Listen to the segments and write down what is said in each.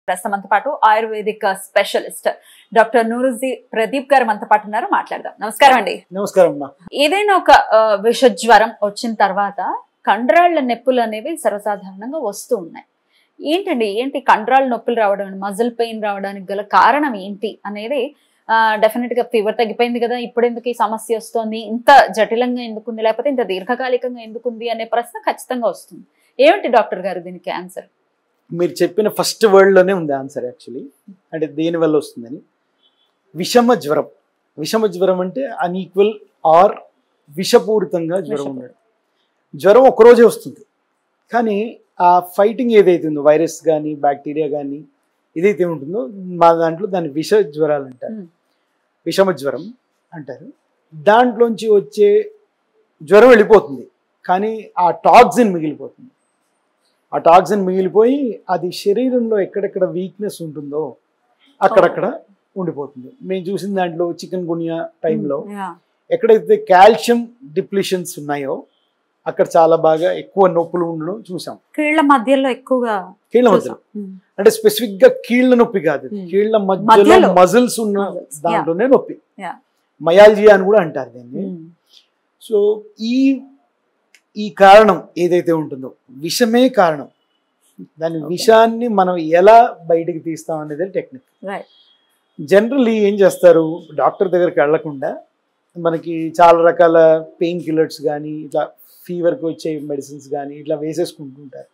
ప్రస్తుతం మనతో పాటు ఆయుర్వేదిక్ స్పెషలిస్ట్ డాక్టర్ నూరుజీ ప్రదీప్ గారు మనతో పాటు ఉన్నారు. మాట్లాడదాం. నమస్కారం అండి. నమస్కారం. ఏదైనా ఒక విష జ్వరం వచ్చిన తర్వాత కండరాళ్ళ నొప్పులు అనేవి సర్వసాధారణంగా వస్తూ ఉన్నాయి. ఏంటి కండరాల నొప్పులు రావడం, మజిల్ పెయిన్ రావడానికి గల కారణం ఏంటి అనేది డెఫినెట్ గా ఫీవర్ తగ్గిపోయింది కదా, ఇప్పుడు ఎందుకు ఈ సమస్య వస్తుంది, ఇంత జటిలంగా ఎందుకుంది, లేకపోతే ఇంత దీర్ఘకాలికంగా ఎందుకుంది అనే ప్రశ్న ఖచ్చితంగా వస్తుంది. ఏమిటి డాక్టర్ గారు దీనికి ఆన్సర్? మీరు చెప్పిన ఫస్ట్ వర్డ్ లోనే ఉంది ఆన్సర్. యాక్చువల్లీ అంటే దేని వల్ల వస్తుందని, విషమ జ్వరం. విషమ జ్వరం అంటే అన్ఈక్వల్ ఆర్ విషపూరితంగా జ్వరం ఉండడం. జ్వరం ఒక్కరోజే వస్తుంది, కానీ ఆ ఫైటింగ్ ఏదైతే ఉందో, వైరస్ కానీ బ్యాక్టీరియా కానీ ఏదైతే ఉంటుందో మా దాంట్లో దాన్ని విష జ్వరాలు అంటారు, విషమ జ్వరం అంటారు. దాంట్లోంచి వచ్చే జ్వరం వెళ్ళిపోతుంది, కానీ ఆ టాక్సిన్ మిగిలిపోతుంది. ఆ టాక్సిన్ మిగిలిపోయి అది శరీరంలో ఎక్కడెక్కడ వీక్నెస్ ఉంటుందో అక్కడక్కడ ఉండిపోతుంది. మేము చూసిన దాంట్లో చికెన్ గున్యా టైంలో ఎక్కడైతే కాల్షియం డిప్లిషన్స్ ఉన్నాయో అక్కడ చాలా బాగా ఎక్కువ నొప్పులు ఉండడం చూసాం. కీళ్ళ మధ్యలో ఎక్కువగా, కీళ్ళ మధ్యలో అంటే స్పెసిఫిక్ గా కీళ్ళ నొప్పి కాదు, కీళ్ళ మధ్యలో మజిల్స్ ఉన్న దాంట్లోనే నొప్పి, మయాల్జియా అని కూడా అంటారు దీన్ని. సో ఈ కారణం ఏదైతే ఉంటుందో విషమే కారణం. దాని విషాన్ని మనం ఎలా బయటికి తీస్తాం అనేది టెక్నిక్. జనరల్లీ ఏం చేస్తారు, డాక్టర్ దగ్గరికి వెళ్లకుండా మనకి చాలా రకాల పెయిన్ కిల్లర్స్ కానీ ఇట్లా ఫీవర్కి వచ్చే మెడిసిన్స్ కానీ ఇట్లా వేసేసుకుంటుంటారు.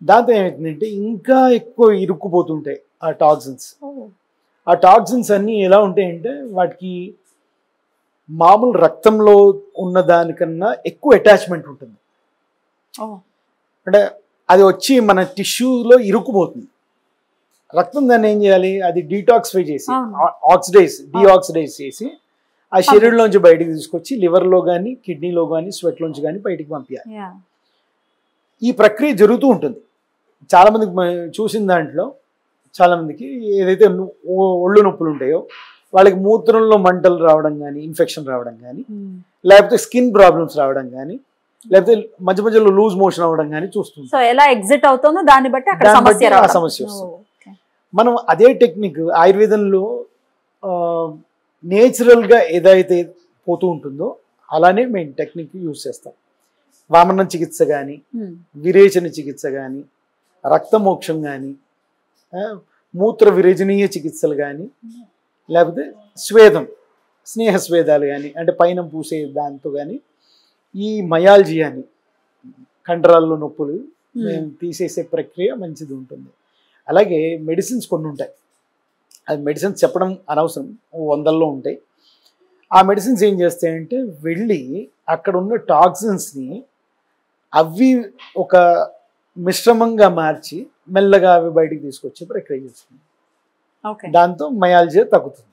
దాంతో ఏమవుతుందంటే ఇంకా ఎక్కువ ఇరుక్కుపోతుంటాయి ఆ టాక్సిన్స్. ఆ టాక్సిన్స్ అన్నీ ఎలా ఉంటాయంటే వాటికి మామూలు రక్తంలో ఉన్న దానికన్నా ఎక్కువ అటాచ్మెంట్ ఉంటుంది. అంటే అది వచ్చి మన టిష్యూలో ఇరుక్కుపోతుంది. రక్తం దాన్ని ఏం చేయాలి, అది డీటాక్సిఫై చేసి డీఆక్సిడైజ్ చేసి ఆ శరీరంలోంచి బయటికి తీసుకొచ్చి లివర్లో కానీ కిడ్నీలో కానీ స్వెట్లోంచి కానీ బయటికి పంపించాలి. ఈ ప్రక్రియ జరుగుతూ ఉంటుంది. చాలామందికి చూసిన దాంట్లో చాలామందికి ఏదైతే ఒళ్ళు నొప్పులు ఉంటాయో వాళ్ళకి మూత్రంలో మంటలు రావడం కానీ, ఇన్ఫెక్షన్ రావడం కానీ, లేకపోతే స్కిన్ ప్రాబ్లమ్స్ రావడం కానీ, లేకపోతే మధ్య మధ్యలో లూజ్ మోషన్ అవ్వడం కానీ చూస్తుంది. సో ఎలా ఎగ్జిట్ అవుతుందో దాన్ని బట్టి ఆ సమస్య వస్తుంది. మనం అదే టెక్నిక్ ఆయుర్వేదంలో నేచురల్గా ఏదైతే పోతూ ఉంటుందో అలానే మేము టెక్నిక్ యూజ్ చేస్తాం. వామన చికిత్స కానీ, విరేచన చికిత్స కానీ, రక్తమోక్షం కానీ, మూత్ర విరేచనీయ చికిత్సలు కానీ, లేకపోతే స్వేదం, స్నేహ స్వేదాలు కానీ అంటే పైన పూసే దాంతో కానీ ఈ మయాల్జియాని కండరాల్లో నొప్పులు మేము తీసేసే ప్రక్రియ మంచిది ఉంటుంది. అలాగే మెడిసిన్స్ కొన్ని ఉంటాయి, అది మెడిసిన్స్ చెప్పడం అనవసరం, 100లో ఉంటాయి. ఆ మెడిసిన్స్ ఏం చేస్తాయంటే వెళ్ళి అక్కడ ఉన్న టాక్సిన్స్ని అవి ఒక మిశ్రమంగా మార్చి మెల్లగా అవి బయటికి తీసుకొచ్చే ప్రక్రియ చేస్తుంది. దాంతో మయాల్జియా తగ్గుతుంది.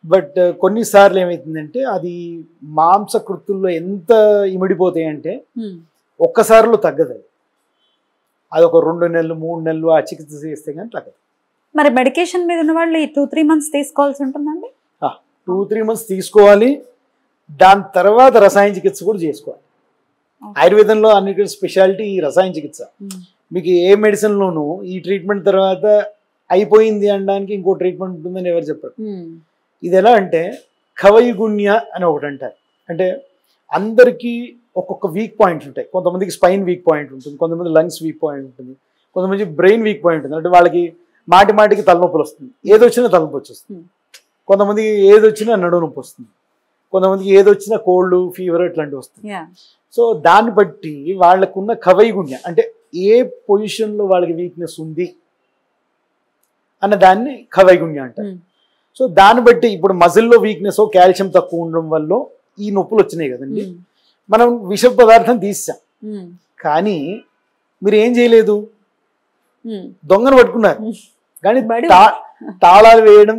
బట్ కొన్నిసార్లు ఏమవుతుందంటే అది మాంసకృతుల్లో ఎంత ఇమిడిపోతాయి అంటే ఒక్కసారిలో తగ్గదు. అది ఒక 2 నెలలు 3 నెలలు ఆ చికిత్స చేస్తే కానీ తగ్గదు. మరి మెడికేషన్ మీద ఉన్న వాళ్ళు 2-3 మంత్స్ తీసుకోవాల్సి ఉంటుందండి. 2-3 మంత్స్ తీసుకోవాలి. దాని తర్వాత రసాయన చికిత్స కూడా చేసుకోవాలి. ఆయుర్వేదంలో అన్నిటి స్పెషాలిటీ ఈ రసాయన చికిత్స. మీకు ఏ మెడిసిన్లోనూ ఈ ట్రీట్మెంట్ తర్వాత అయిపోయింది అనడానికి ఇంకో ట్రీట్మెంట్ ఉంటుందని ఎవరు చెప్పరు. ఇది ఎలా అంటే కవైగుణ్య అని ఒకటి అంటారు. అంటే అందరికీ ఒక్కొక్క వీక్ పాయింట్స్ ఉంటాయి. కొంతమందికి స్పైన్ వీక్ పాయింట్ ఉంటుంది, కొంతమంది లంగ్స్ వీక్ పాయింట్ ఉంటుంది, కొంతమంది బ్రెయిన్ వీక్ పాయింట్ ఉంటుంది. అంటే వాళ్ళకి మాటికి తలనొప్పులు వస్తుంది, ఏదొచ్చినా తలనొప్పి వచ్చేస్తుంది. కొంతమందికి ఏదొచ్చినా నడుము నొప్పి వస్తుంది, కొంతమందికి ఏదొచ్చినా కోల్డ్ ఫీవర్ ఇట్లాంటివి వస్తుంది. సో దాన్ని బట్టి వాళ్ళకున్న కవైగుణ్య అంటే ఏ పొజిషన్లో వాళ్ళకి వీక్నెస్ ఉంది అన్న దాన్ని కవైగుణ్య అంటారు. సో దాన్ని బట్టి ఇప్పుడు మజిల్లో వీక్నెస్, కాల్షియం తక్కువ ఉండడం వల్ల ఈ నొప్పులు వచ్చినాయి కదండి. మనం విష పదార్థం తీసాం, కానీ మీరు ఏం చేయలేదు, దొంగను పట్టుకున్నారు కానీ తాళాలు వేయడం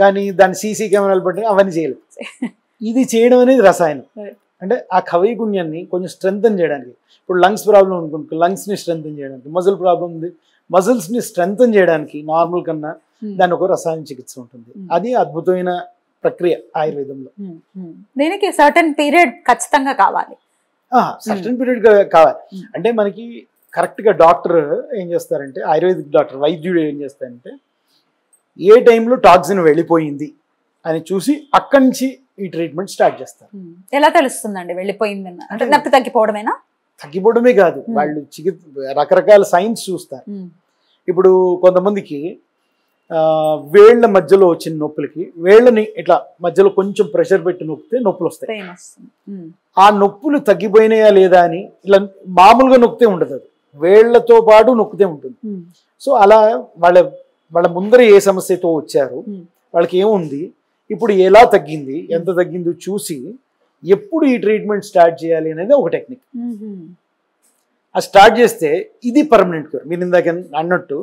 కానీ దాన్ని సీసీ కెమెరాలు పెట్టడం అవన్నీ చేయలేదు. ఇది చేయడం అనేది రసాయనం. అంటే ఆ కవైగుణ్యాన్ని కొంచెం స్ట్రెంగ్తన్ చేయడానికి, ఇప్పుడు లంగ్స్ ప్రాబ్లం అనుకుంటే లంగ్స్ని స్ట్రెంగ్తన్ చేయడానికి, మజిల్ ప్రాబ్లం ఉంది మజిల్స్ని స్ట్రెంగ్తన్ చేయడానికి నార్మల్ కన్నా దాని ఒక రసాయన చికిత్స ఉంటుంది. అది అద్భుతమైన ప్రక్రియ ఆయుర్వేదంలో. దీనికి సర్టెన్ పీరియడ్ ఖచ్చితంగా కావాలి. సర్టెన్ పీరియడ్ కావాలి. అంటే మనకి కరెక్ట్గా డాక్టర్ ఏం చేస్తారంటే, ఆయుర్వేదిక్ డాక్టర్ వైద్యుడు ఏం చేస్తారంటే, ఏ టైంలో టాక్సిన్ వెళ్ళిపోయింది అని చూసి అక్కడి నుంచి ఈ ట్రీట్మెంట్ స్టార్ట్ చేస్తారు. ఎలా తెలుస్తుందండి వెళ్ళిపోయిందన్న? అంటే నొప్పి తగ్గిపోవడమేనా? తగ్గిపోవడమే కాదు, వాళ్ళు రకరకాల సైన్స్ చూస్తారు. ఇప్పుడు కొంతమందికి వేళ్ల మధ్యలో వచ్చిన నొప్పులకి వేళ్ళని ఇట్లా మధ్యలో కొంచెం ప్రెషర్ పెట్టి నొక్కితే నొప్పులు వస్తాయి. ఆ నొప్పులు తగ్గిపోయినాయా లేదా అని ఇలా మామూలుగా నొక్కితే ఉండదు, అది వేళ్లతో పాటు నొక్కితే ఉంటుంది. సో అలా వాళ్ళ ముందర ఏ సమస్యతో వచ్చారు, వాళ్ళకి ఏముంది, ఇప్పుడు ఎలా తగ్గింది, ఎంత తగ్గిందో చూసి ఎప్పుడు ఈ ట్రీట్మెంట్ స్టార్ట్ చేయాలి అనేది ఒక టెక్నిక్. అది స్టార్ట్ చేస్తే ఇది పర్మనెంట్ క్యూర్. మీరు ఇందాక అన్నట్టు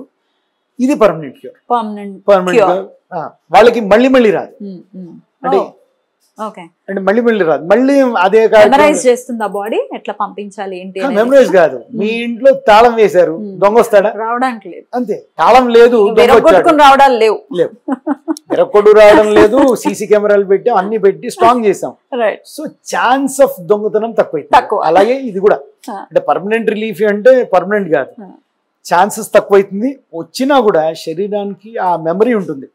ఇది పర్మనెంట్ క్యూర్. పర్మనెంట్ క్యూర్ వాళ్ళకి మళ్ళీ మళ్ళీ రాదు. అంటే మళ్ళీ రాదు, మళ్ళీ అదే చేస్తుంది బాడీ. ఎట్లా పంపించాలి ఏంటి మెమరైజ్ కాదు. మీ ఇంట్లో తాళం వేశారు, దొంగ వస్తాడా? రావడానికి లేదు. అంతే, తాళం లేదు, రావడాలు లేవు, ఎరకొడు రావడం లేదు. సీసీ కెమెరాలు పెట్టాం, అన్ని పెట్టి స్ట్రాంగ్ చేసాం. సో ఛాన్స్ ఆఫ్ దొంగతనం తక్కువ. అలాగే ఇది కూడా, అంటే పర్మనెంట్ రిలీఫ్ అంటే పర్మనెంట్ కాదు, ఛాన్సెస్ తక్కువైతుంది. వచ్చినా కూడా శరీరానికి ఆ మెమరీ ఉంటుంది,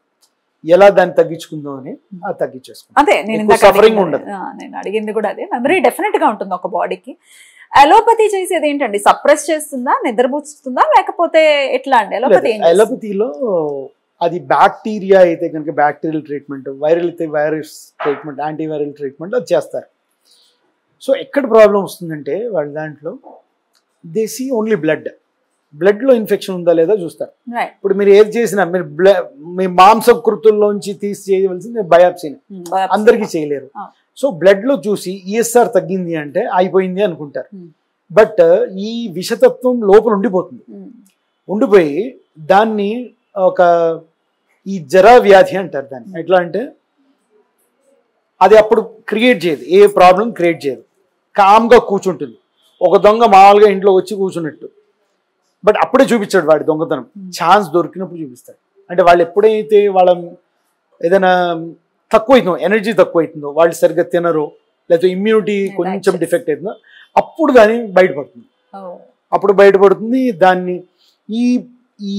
ఎలా దాన్ని తగ్గించుకుందో అని అది తగ్గించేసుకుంటాం. అదే సఫరింగ్ ఉండదు. నేను అడిగింది కూడా అదే, మెమరీ డెఫినెట్ గా ఉంటుంది ఒక బాడీకి. అలోపతి చేసేది ఏంటండి? సప్రెస్ చేస్తుందా, నిద్రపుచ్చుతుందా, లేకపోతే ఎట్లా అండి అలోపతి? అలోపతిలో అది బ్యాక్టీరియా అయితే కనుక బ్యాక్టీరియల్ ట్రీట్మెంట్, వైరల్ అయితే వైరస్ ట్రీట్మెంట్, యాంటీవైరల్ ట్రీట్మెంట్ అది చేస్తారు. సో ఎక్కడ ప్రాబ్లం వస్తుందంటే వాళ్ళ దాంట్లో దే సీ ఓన్లీ బ్లడ్లో ఇన్ఫెక్షన్ ఉందా లేదా చూస్తారు. ఇప్పుడు మీరు ఏది చేసినా మీరు మీ మాంసకృతుల్లోంచి తీసి చేయవలసింది బయాప్సీని, అందరికీ చేయలేరు. సో బ్లడ్లో చూసి ఈఎస్ఆర్ తగ్గింది అంటే అయిపోయింది అనుకుంటారు. బట్ ఈ విషతత్వం లోపల ఉండిపోయి దాన్ని ఒక ఈ జరా వ్యాధి అంటారు దాన్ని. ఎట్లా అంటే అది అప్పుడు క్రియేట్ చేయదు, ఏ ప్రాబ్లం క్రియేట్ చేయదు, కామ్గా కూర్చుంటుంది. ఒక దొంగ మామూలుగా ఇంట్లో వచ్చి కూర్చున్నట్టు, బట్ అప్పుడే చూపించాడు వాడి దొంగతనం. ఛాన్స్ దొరికినప్పుడు చూపిస్తాడు. అంటే వాళ్ళు ఎప్పుడైతే వాళ్ళ ఏదైనా తక్కువైతుందో, ఎనర్జీ తక్కువైతుందో, వాళ్ళు సరిగ్గా తినరో, లేకపోతే ఇమ్యూనిటీ కొంచెం డిఫెక్ట్ అవుతుందో, అప్పుడు దాన్ని బయటపడుతుంది. దాన్ని ఈ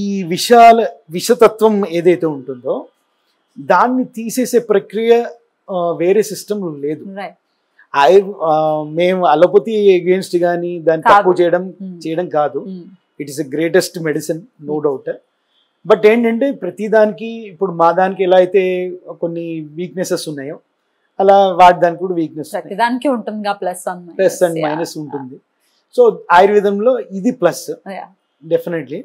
విషతత్వం ఏదైతే ఉంటుందో దాన్ని తీసేసే ప్రక్రియ వేరే సిస్టమ్ లేదు. మేము అలోపతి అగేన్స్ట్ కానీ దాన్ని తక్కువ చేయడం కాదు. It is a greatest medicine, no doubt. But ఏంటంటే ప్రతిదానికి, ఇప్పుడు మా దానికి ఎలా అయితే కొన్ని వీక్నెసెస్ ఉన్నాయో అలా వాటి దానికి కూడా వీక్నెస్ ఉంటుంది, ప్లస్ అండ్ మైనస్ ఉంటుంది. సో ఆయుర్వేదంలో ఇది ప్లస్ డెఫినెట్లీ,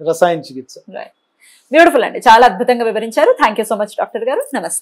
రసాయన చికిత్స. బ్యూటిఫుల్ అండి, చాలా అద్భుతంగా వివరించారు. Thank you so much doctor గారు. నమస్తే.